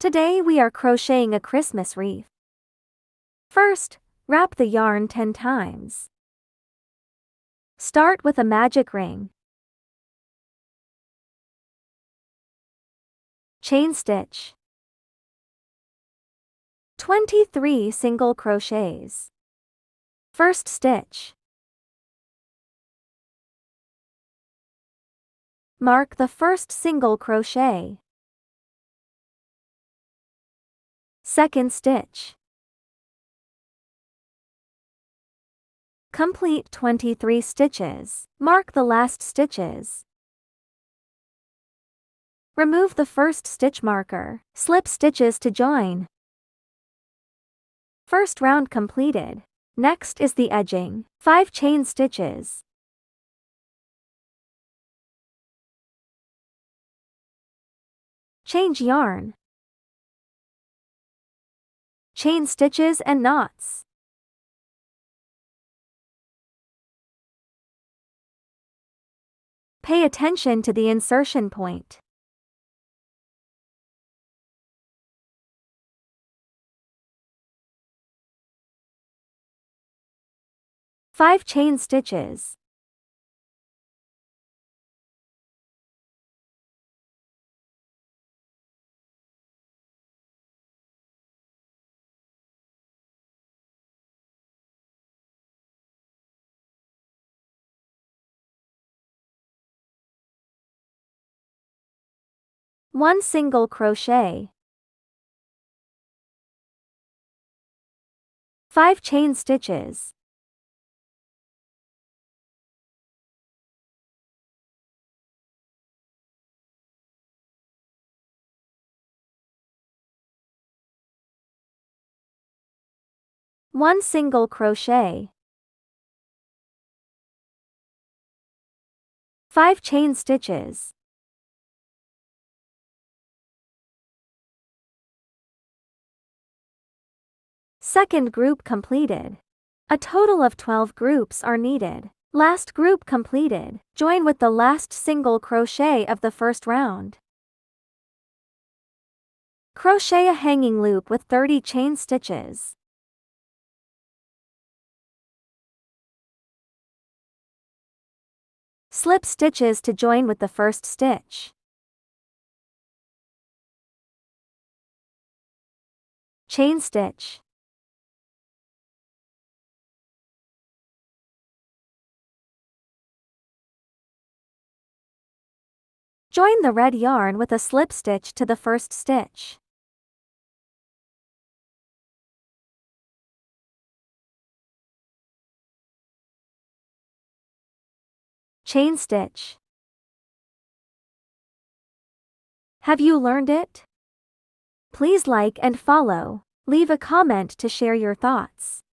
Today we are crocheting a Christmas wreath. First, wrap the yarn 10 times. Start with a magic ring. Chain stitch. 23 single crochets. First stitch. Mark the first single crochet. Second stitch. Complete 23 stitches. Mark the last stitches. Remove the first stitch marker. Slip stitches to join. First round completed. Next is the edging. 5 chain stitches. Change yarn. Chain stitches and knots. Pay attention to the insertion point. Five chain stitches. One single crochet. 5 chain stitches. One single crochet. 5 chain stitches. Second group completed. A total of 12 groups are needed. Last group completed. Join with the last single crochet of the first round. Crochet a hanging loop with 30 chain stitches. Slip stitches to join with the first stitch. Chain stitch. Join the red yarn with a slip stitch to the first stitch. Chain stitch. Have you learned it? Please like and follow. Leave a comment to share your thoughts.